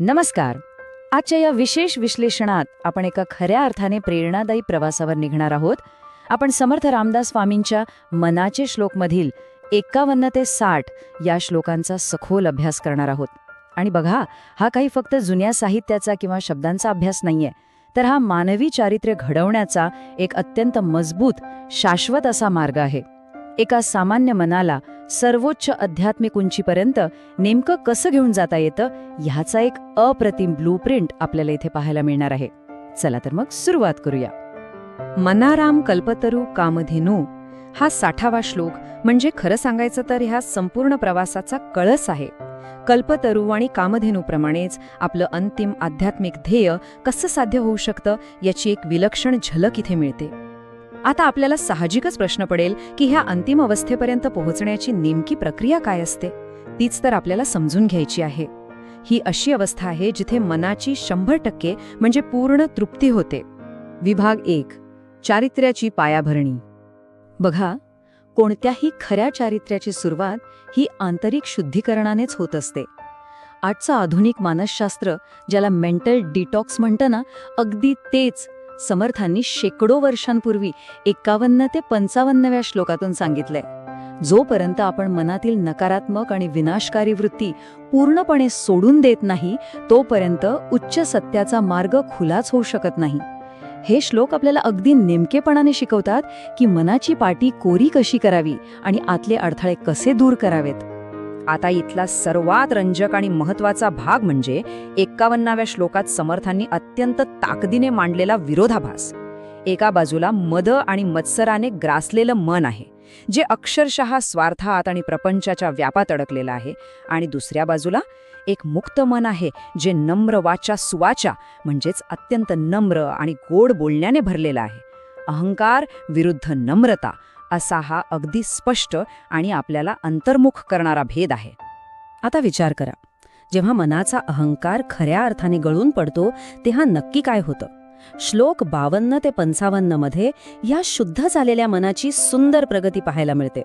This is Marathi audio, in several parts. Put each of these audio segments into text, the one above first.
नमस्कार. आजच्या या विशेष विश्लेषणात आपण एका खऱ्या अर्थाने प्रेरणादायी प्रवासावर निघणार आहोत. आपण समर्थ रामदास स्वामींच्या मनाचे श्लोकमधील 51 ते 60 या श्लोकांचा सखोल अभ्यास करणार आहोत. आणि बघा, हा काही फक्त जुन्या साहित्याचा किंवा शब्दांचा अभ्यास नाहीये, तर हा मानवी चारित्र्य घडवण्याचा एक अत्यंत मजबूत, शाश्वत असा मार्ग आहे. एका सामान्य मनाला सर्वोच्च आध्यात्मिक उंचीपर्यंत नेमकं कसं घेऊन जाता येतं, ह्याचा एक अप्रतिम ब्लूप्रिंट आपल्याला इथे पाहायला मिळणार आहे. चला तर मग सुरुवात करूया. मनाराम कल्पतरू कामधेनू हा 60वा श्लोक म्हणजे खरं सांगायचं तर ह्या संपूर्ण प्रवासाचा कळस आहे. कल्पतरू आणि कामधेनूप्रमाणेच आपलं अंतिम आध्यात्मिक ध्येय कसं साध्य होऊ शकतं याची एक विलक्षण झलक इथे मिळते. आता आपल्याला साहजिकच प्रश्न पडेल की ह्या अंतिम अवस्थेपर्यंत पोहोचण्याची नेमकी प्रक्रिया काय असते. तीच तर आपल्याला समजून घ्यायची आहे. ही अशी अवस्था आहे जिथे मनाची 100% म्हणजे पूर्ण तृप्ती होते. विभाग 1, चारित्र्याची पायाभरणी. बघा, कोणत्याही खऱ्या चारित्र्याची सुरुवात ही आंतरिक शुद्धीकरणानेच होत असते. आजचं आधुनिक मानसशास्त्र ज्याला मेंटल डिटॉक्स म्हणतं ना, अगदी तेच समर्थांनी शेकडो वर्षांपूर्वी 51 ते 55व्या श्लोकातून सांगितलंय. जोपर्यंत आपण मनातील नकारात्मक आणि विनाशकारी वृत्ती पूर्णपणे सोडून देत नाही, तोपर्यंत उच्च सत्याचा मार्ग खुलाच होऊ शकत नाही. हे श्लोक आपल्याला अगदी नेमकेपणाने शिकवतात की मनाची पाटी कोरी कशी करावी आणि आतले अडथळे कसे दूर करावेत. आता इथला सर्वात रंजक आणि महत्वाचा भाग म्हणजे 51व्या श्लोकात समर्थांनी अत्यंत ताकदीने मांडलेला विरोधाभास. एका बाजूला मद आणि मत्सराने ग्रासलेलं मन आहे, जे अक्षरशः स्वार्थात आणि प्रपंचाच्या व्यापात अडकलेलं आहे, आणि दुसऱ्या बाजूला एक मुक्त मन आहे, जे नम्र वाचा सुवाचा म्हणजेच अत्यंत नम्र आणि गोड बोलण्याने भरलेलं आहे. अहंकार विरुद्ध नम्रता असा हा अगदी स्पष्ट आणि आपल्याला अंतर्मुख करणारा भेद आहे. आता विचार करा, जेव्हा मनाचा अहंकार खऱ्या अर्थाने गळून पडतो तेव्हा नक्की काय होतं. श्लोक 52 ते 55 मध्ये या शुद्ध झालेल्या मनाची सुंदर प्रगती पाहायला मिळते.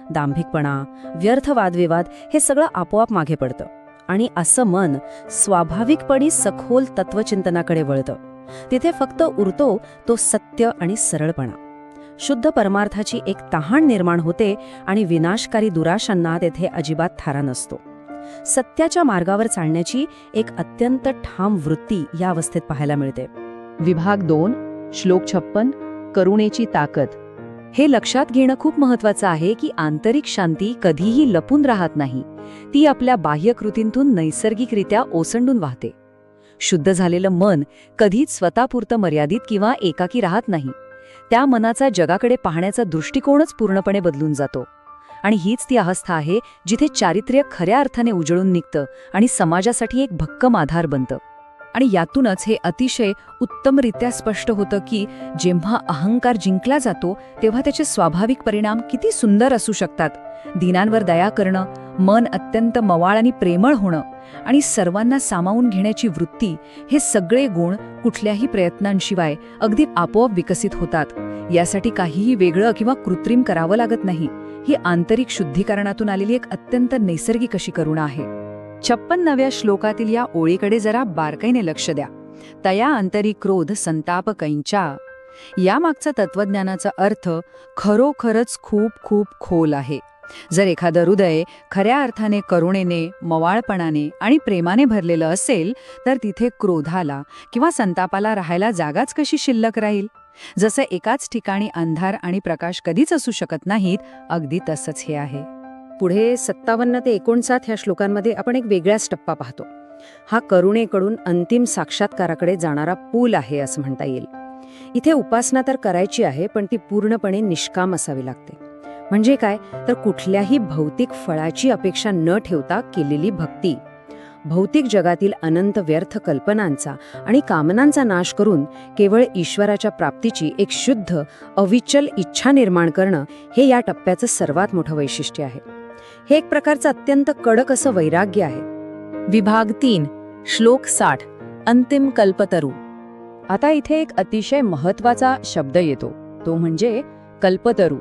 दांभिकपणा, व्यर्थ वादविवाद हे सगळं आपोआप मागे पडतं आणि असं मन स्वाभाविकपणे सखोल तत्वचिंतनाकडे वळतं. तिथे फक्त उरतो तो सत्य आणि सरळपणा. शुद्ध परमार्थाची एक तहान निर्माण होते आणि विनाशकारी दुराशांना तेथे अजिबात थारा नसतो. सत्याच्या मार्गावर चालण्याची एक अत्यंत ठाम वृत्ती या अवस्थेत पाहायला मिळते. विभाग 2, श्लोक 56, करुणेची ताकद. हे लक्षात घेणं खूप महत्वाचं आहे की आंतरिक शांती कधीही लपून राहत नाही. ती आपल्या बाह्य कृतींतून नैसर्गिकरित्या ओसंडून वाहते. शुद्ध झालेलं मन कधीच स्वतःपुरतं मर्यादित किंवा एकाकी राहत नाही. त्या मनाचा जगाकडे पाहण्याचा दृष्टिकोनच पूर्णपणे बदलून जातो. आणि हीच ती अवस्था आहे जिथे चारित्र्य खऱ्या अर्थाने उजळून निघतं आणि समाजासाठी एक भक्कम आधार बनतं. आणि यातूनच हे अतिशय उत्तमरित्या स्पष्ट होतं की जेव्हा अहंकार जिंकला जातो तेव्हा त्याचे स्वाभाविक परिणाम किती सुंदर असू शकतात. दीनांवर दया करणं, मन अत्यंत मवाळ आणि प्रेमळ होणं आणि सर्वांना सामावून घेण्याची वृत्ती, हे सगळे गुण कुठल्याही प्रयत्नांशिवाय अगदी आपोआप विकसित होतात. यासाठी काहीही वेगळं किंवा कृत्रिम करावं लागत नाही. ही आंतरिक शुद्धीकरणातून आलेली एक अत्यंत नैसर्गिक अशी करुणा आहे. 56व्या श्लोकातील या ओळीकडे जरा बारकाईने लक्ष द्या. तया अंतरी क्रोध संताप कैंचा. यामागचा तत्वज्ञानाचा अर्थ खरोखरच खूप खूप खोल आहे. जर एखादं हृदय खऱ्या अर्थाने करुणेने, मवाळपणाने आणि प्रेमाने भरलेलं असेल, तर तिथे क्रोधाला किंवा संतापाला राहायला जागाच कशी शिल्लक राहील. जसं एकाच ठिकाणी अंधार आणि प्रकाश कधीच असू शकत नाहीत, अगदी तसंच हे आहे. पुढे 57 ते 59 ह्या श्लोकांमध्ये आपण एक वेगळाच टप्पा पाहतो. हा करुणेकडून अंतिम साक्षात्काराकडे जाणारा पूल आहे असं म्हणता येईल. इथे उपासना तर करायची आहे, पण ती पूर्णपणे निष्काम असावी लागते. म्हणजे काय, तर कुठल्याही भौतिक फळाची अपेक्षा न ठेवता केलेली भक्ती. भौतिक जगातील अनंत व्यर्थ कल्पनांचा आणि कामनांचा नाश करून केवळ ईश्वराच्या प्राप्तीची एक शुद्ध, अविचल इच्छा निर्माण करणं, हे या टप्प्याचं सर्वात मोठं वैशिष्ट्य आहे. हे एक प्रकारचं अत्यंत कडक असं वैराग्य आहे. विभाग 3, श्लोक 60, अंतिम कल्पतरू. आता इथे एक अतिशय महत्वाचा शब्द येतो, तो म्हणजे कल्पतरू.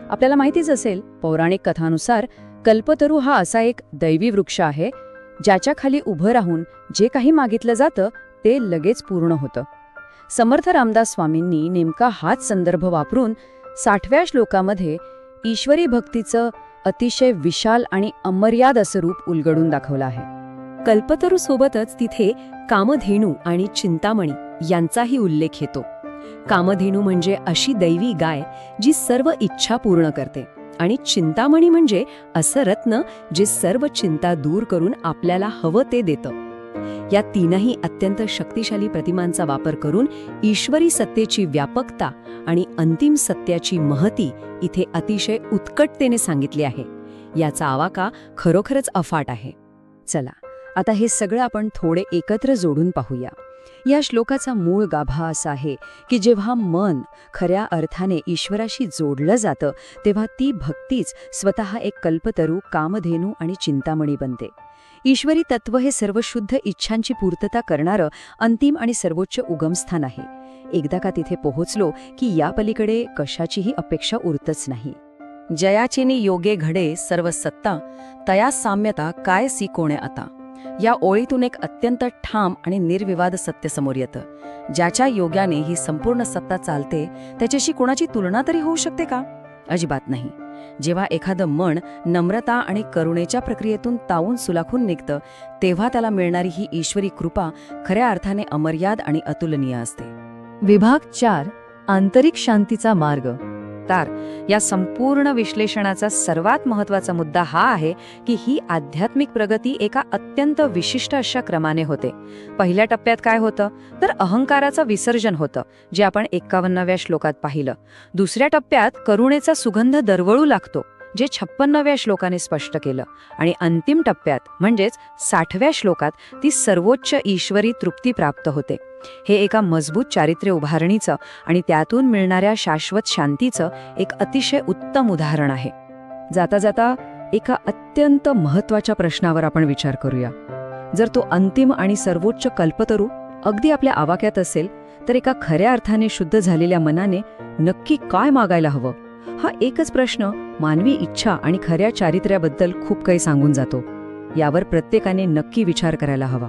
आपल्याला माहितीच असेल, पौराणिक कथानुसार कल्पतरू हा असा एक दैवी वृक्ष आहे ज्याच्या खाली उभं राहून जे काही मागितलं जातं ते लगेच पूर्ण होतं. समर्थ रामदास स्वामींनी नेमका हाच संदर्भ वापरून 60व्या श्लोकामध्ये ईश्वरी भक्तीचं अतिशय विशाल आणि अमर्याद असं रूप उलगडून दाखवलं आहे. कल्पतरूसोबतच तिथे कामधेनू आणि चिंतामणी यांचाही उल्लेख येतो. कामधेनू म्हणजे अशी दैवी गाय जी सर्व इच्छा पूर्ण करते, आणि चिंतामणी म्हणजे असं रत्न जे सर्व चिंता दूर करून आपल्याला हवं ते देतं. या तीनही अत्यंत शक्तिशाली प्रतिमांचा वापर करून ईश्वरी सत्तेची व्यापकता आणि अंतिम सत्याची महती इथे अतिशय उत्कटतेने सांगितली आहे. याचा आवाका खरोखरच अफाट आहे. चला, आता हे सगळं आपण थोडे एकत्र जोडून पाहूया. या श्लोकाचा मूळ गाभा असा आहे की जेव्हा मन खऱ्या अर्थाने ईश्वराशी जोडलं जातं तेव्हा ती भक्तीच स्वतः एक कल्पतरू, कामधेनू आणि चिंतामणी बनते. ईश्वरी तत्व हे सर्व शुद्ध इच्छांची पूर्तता करणारं अंतिम आणि सर्वोच्च उगमस्थान आहे. एकदा का तिथे पोहोचलो की या पलीकडे कशाचीही अपेक्षा उरतच नाही. जयाचेनी योगे घडे सर्व सत्ता, तया साम्यता काय सी कोणे आता. या ओळीतून एक अत्यंत ठाम आणि निर्विवाद सत्य समोर येतं. ज्याच्या योग्याने ही संपूर्ण सत्ता चालते त्याच्याशी कोणाची तुलना तरी होऊ शकते का? अजिबात नाही. जेव्हा एखादं मन नम्रता आणि करुणेच्या प्रक्रियेतून तावून सुलाखून निघतं तेव्हा त्याला मिळणारी ही ईश्वरी कृपा खऱ्या अर्थाने अमर्याद आणि अतुलनीय असते. विभाग 4 आंतरिक शांतीचा मार्ग. तर या संपूर्ण विश्लेषणाचा सर्वात महत्त्वाचा मुद्दा हा आहे की ही आध्यात्मिक प्रगती एका अत्यंत विशिष्ट अशा क्रमाने होते. पहिल्या टप्प्यात काय होतं तर अहंकाराचं विसर्जन होतं, जे आपण 51व्या श्लोकात पाहिलं. दुसऱ्या टप्प्यात करुणेचा सुगंध दरवळू लागतो, जे 56व्या श्लोकाने स्पष्ट केलं. आणि अंतिम टप्प्यात म्हणजेच 60व्या श्लोकात ती सर्वोच्च ईश्वरी तृप्ती प्राप्त होते. हे एका मजबूत चारित्र्य उभारणीचं आणि त्यातून मिळणाऱ्या शाश्वत शांतीचं एक अतिशय उत्तम उदाहरण आहे. जाता जाता एका अत्यंत महत्त्वाच्या प्रश्नावर आपण विचार करूया. जर तो अंतिम आणि सर्वोच्च कल्पतरू अगदी आपल्या आवाक्यात असेल तर एका खऱ्या अर्थाने शुद्ध झालेल्या मनाने नक्की काय मागायला हवं? हा एकच प्रश्न मानवी इच्छा आणि खऱ्या चारित्र्याबद्दल खूप काही सांगून जातो. यावर प्रत्येकाने नक्की विचार करायला हवा.